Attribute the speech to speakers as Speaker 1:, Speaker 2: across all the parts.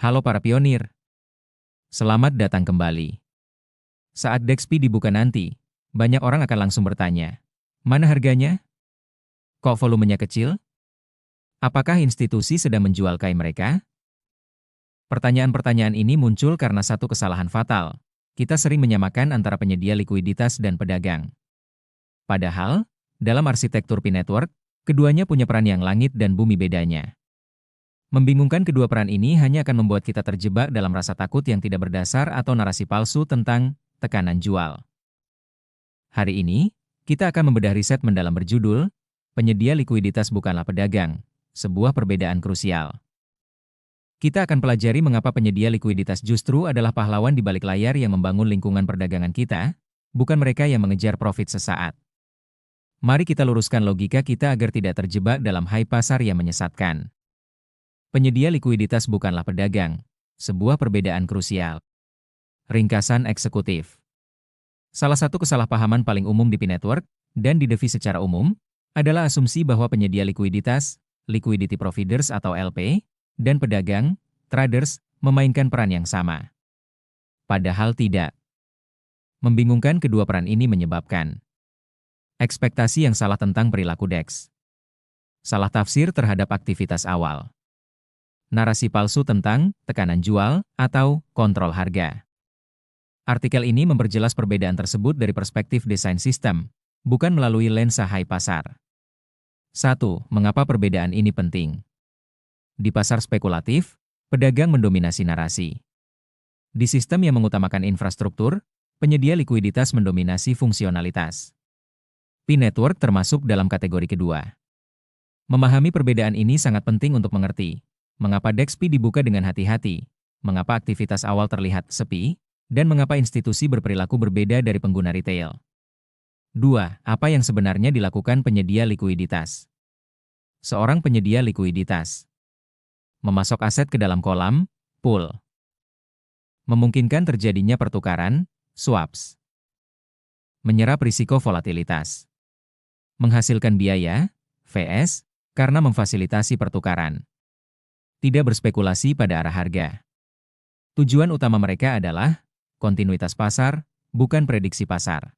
Speaker 1: Halo para pionir, selamat datang kembali. Saat DexP dibuka nanti, banyak orang akan langsung bertanya, mana harganya? Kok volumenya kecil? Apakah institusi sedang menjual kain mereka? Pertanyaan-pertanyaan ini muncul karena satu kesalahan fatal. Kita sering menyamakan antara penyedia likuiditas dan pedagang. Padahal, dalam arsitektur P-Network, keduanya punya peran yang langit dan bumi bedanya. Membingungkan kedua peran ini hanya akan membuat kita terjebak dalam rasa takut yang tidak berdasar atau narasi palsu tentang tekanan jual. Hari ini, kita akan membedah riset mendalam berjudul, Penyedia Likuiditas Bukanlah Pedagang, sebuah perbedaan krusial. Kita akan pelajari mengapa penyedia likuiditas justru adalah pahlawan di balik layar yang membangun lingkungan perdagangan kita, bukan mereka yang mengejar profit sesaat. Mari kita luruskan logika kita agar tidak terjebak dalam hype pasar yang menyesatkan. Penyedia likuiditas bukanlah pedagang, sebuah perbedaan krusial. Ringkasan eksekutif. Salah satu kesalahpahaman paling umum di P-Network, dan di DeFi secara umum, adalah asumsi bahwa penyedia likuiditas, liquidity providers atau LP, dan pedagang, traders, memainkan peran yang sama. Padahal tidak. Membingungkan kedua peran ini menyebabkan ekspektasi yang salah tentang perilaku DEX. Salah tafsir terhadap aktivitas awal. Narasi palsu tentang tekanan jual atau kontrol harga. Artikel ini memperjelas perbedaan tersebut dari perspektif desain sistem, bukan melalui lensa hype pasar. 1. Mengapa perbedaan ini penting? Di pasar spekulatif, pedagang mendominasi narasi. Di sistem yang mengutamakan infrastruktur, penyedia likuiditas mendominasi fungsionalitas. P-Network termasuk dalam kategori kedua. Memahami perbedaan ini sangat penting untuk mengerti mengapa DEXP dibuka dengan hati-hati, mengapa aktivitas awal terlihat sepi, dan mengapa institusi berperilaku berbeda dari pengguna retail. 2. Apa yang sebenarnya dilakukan penyedia likuiditas? Seorang penyedia likuiditas memasok aset ke dalam kolam, pool. Memungkinkan terjadinya pertukaran, swaps. Menyerap risiko volatilitas. Menghasilkan biaya, VS, karena memfasilitasi pertukaran. Tidak berspekulasi pada arah harga. Tujuan utama mereka adalah kontinuitas pasar, bukan prediksi pasar.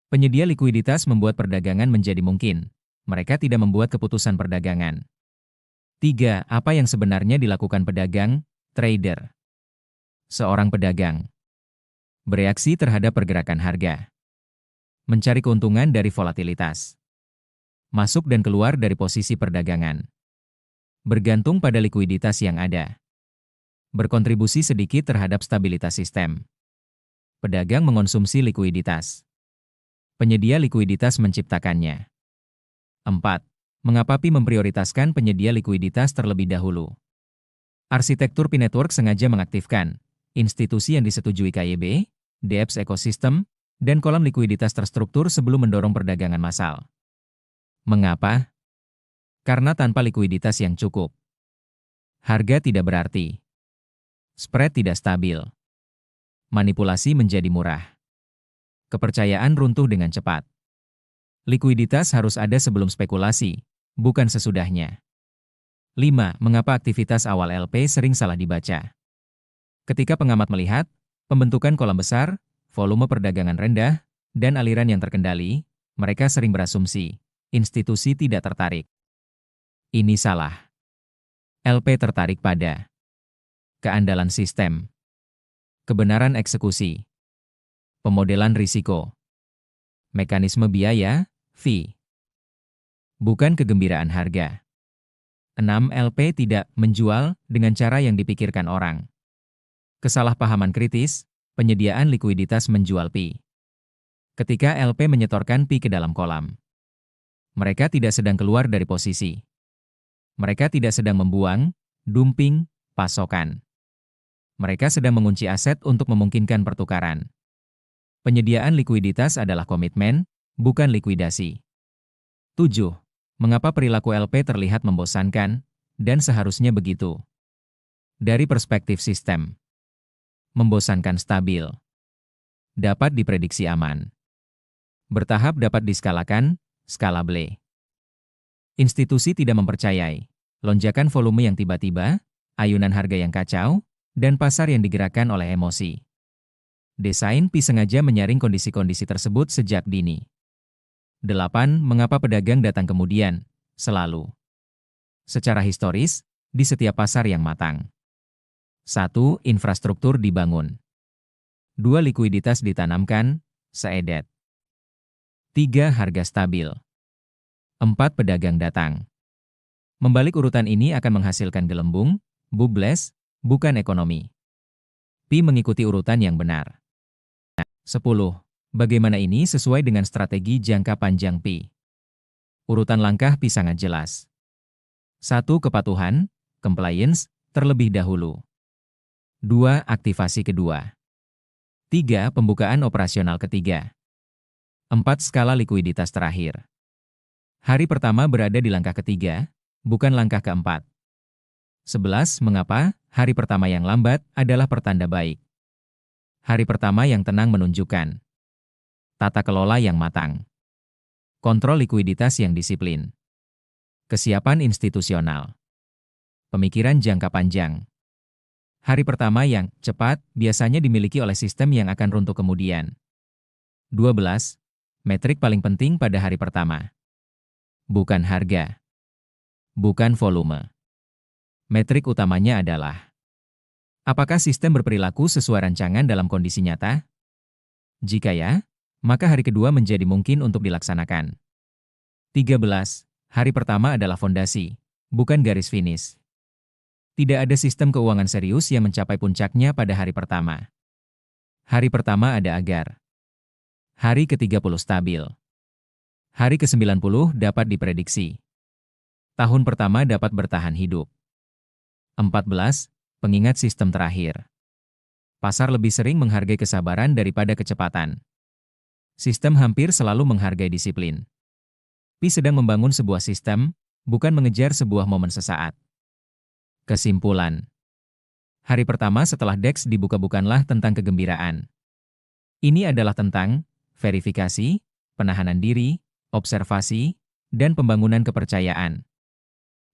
Speaker 1: Penyedia likuiditas membuat perdagangan menjadi mungkin. Mereka tidak membuat keputusan perdagangan. 3. Apa yang sebenarnya dilakukan pedagang, trader? Seorang pedagang bereaksi terhadap pergerakan harga. Mencari keuntungan dari volatilitas. Masuk dan keluar dari posisi perdagangan. Bergantung pada likuiditas yang ada. Berkontribusi sedikit terhadap stabilitas sistem. Pedagang mengonsumsi likuiditas. Penyedia likuiditas menciptakannya. 4. Mengapa Pi memprioritaskan penyedia likuiditas terlebih dahulu? Arsitektur P-Network sengaja mengaktifkan institusi yang disetujui KYB, DEPS ekosistem, dan kolam likuiditas terstruktur sebelum mendorong perdagangan massal. Mengapa? Karena tanpa likuiditas yang cukup, harga tidak berarti. Spread tidak stabil. Manipulasi menjadi murah. Kepercayaan runtuh dengan cepat. Likuiditas harus ada sebelum spekulasi, bukan sesudahnya. 5. Mengapa aktivitas awal LP sering salah dibaca? Ketika pengamat melihat pembentukan kolam besar, volume perdagangan rendah, dan aliran yang terkendali, mereka sering berasumsi institusi tidak tertarik. Ini salah. LP tertarik pada keandalan sistem, kebenaran eksekusi, pemodelan risiko, mekanisme biaya, fee, bukan kegembiraan harga. 6. LP tidak menjual dengan cara yang dipikirkan orang. Kesalahpahaman kritis, penyediaan likuiditas menjual Pi. Ketika LP menyetorkan Pi ke dalam kolam, mereka tidak sedang keluar dari posisi. Mereka tidak sedang membuang, dumping, pasokan. Mereka sedang mengunci aset untuk memungkinkan pertukaran. Penyediaan likuiditas adalah komitmen, bukan likuidasi. 7. Mengapa perilaku LP terlihat membosankan, dan seharusnya begitu? Dari perspektif sistem, membosankan stabil. Dapat diprediksi aman. Bertahap dapat diskalakan, scalable. Institusi tidak mempercayai lonjakan volume yang tiba-tiba ayunan harga yang kacau, dan pasar yang digerakkan oleh emosi. Desain Pi sengaja menyaring kondisi-kondisi tersebut sejak dini. 8. Mengapa pedagang datang kemudian? Selalu. Secara historis, di setiap pasar yang matang. 1. Infrastruktur dibangun. 2. Likuiditas ditanamkan, seedet. 3. Harga stabil. 4. Pedagang datang. Membalik urutan ini akan menghasilkan gelembung, bubles, bukan ekonomi. Pi mengikuti urutan yang benar. 10. Bagaimana ini sesuai dengan strategi jangka panjang Pi? Urutan langkah Pi sangat jelas. 1. Kepatuhan, compliance, terlebih dahulu. 2. Aktivasi kedua. 3. Pembukaan operasional ketiga. 4. Skala likuiditas terakhir. Hari pertama berada di langkah ketiga, bukan langkah keempat. 11. Mengapa hari pertama yang lambat adalah pertanda baik? Hari pertama yang tenang menunjukkan tata kelola yang matang, kontrol likuiditas yang disiplin, kesiapan institusional, pemikiran jangka panjang. Hari pertama yang cepat biasanya dimiliki oleh sistem yang akan runtuh kemudian. 12. Metrik paling penting pada hari pertama. Bukan harga. Bukan volume. Metrik utamanya adalah apakah sistem berperilaku sesuai rancangan dalam kondisi nyata? Jika ya, maka hari kedua menjadi mungkin untuk dilaksanakan. 13. Hari pertama adalah fondasi, bukan garis finish. Tidak ada sistem keuangan serius yang mencapai puncaknya pada hari pertama. Hari pertama ada agar. Hari ke-30 stabil. Hari ke-90 dapat diprediksi. Tahun pertama dapat bertahan hidup. 14. Pengingat sistem terakhir. Pasar lebih sering menghargai kesabaran daripada kecepatan. Sistem hampir selalu menghargai disiplin. Pi sedang membangun sebuah sistem, bukan mengejar sebuah momen sesaat. Kesimpulan. Hari pertama setelah DEX dibuka bukanlah tentang kegembiraan. Ini adalah tentang verifikasi, penahanan diri, observasi, dan pembangunan kepercayaan.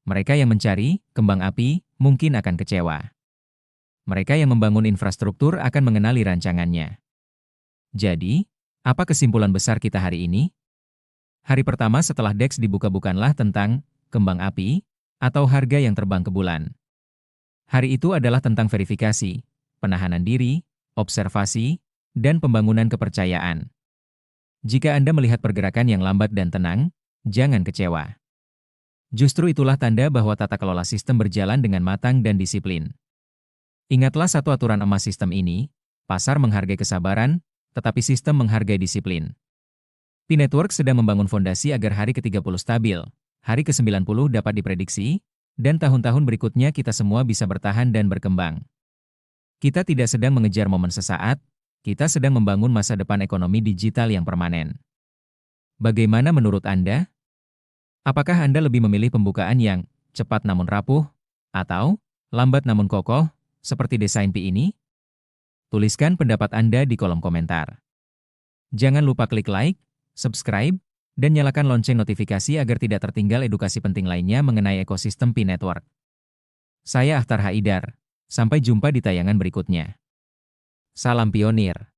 Speaker 1: Mereka yang mencari kembang api mungkin akan kecewa. Mereka yang membangun infrastruktur akan mengenali rancangannya. Jadi, apa kesimpulan besar kita hari ini? Hari pertama setelah DEX dibuka bukanlah tentang kembang api atau harga yang terbang ke bulan. Hari itu adalah tentang verifikasi, penahanan diri, observasi, dan pembangunan kepercayaan. Jika Anda melihat pergerakan yang lambat dan tenang, jangan kecewa. Justru itulah tanda bahwa tata kelola sistem berjalan dengan matang dan disiplin. Ingatlah satu aturan emas sistem ini, pasar menghargai kesabaran, tetapi sistem menghargai disiplin. Pi Network sedang membangun fondasi agar hari ke-30 stabil, hari ke-90 dapat diprediksi, dan tahun-tahun berikutnya kita semua bisa bertahan dan berkembang. Kita tidak sedang mengejar momen sesaat, kita sedang membangun masa depan ekonomi digital yang permanen. Bagaimana menurut Anda? Apakah Anda lebih memilih pembukaan yang cepat namun rapuh, atau lambat namun kokoh, seperti desain Pi ini? Tuliskan pendapat Anda di kolom komentar. Jangan lupa klik like, subscribe, dan nyalakan lonceng notifikasi agar tidak tertinggal edukasi penting lainnya mengenai ekosistem Pi Network. Saya Akhtar Haidar, sampai jumpa di tayangan berikutnya. Salam pionir.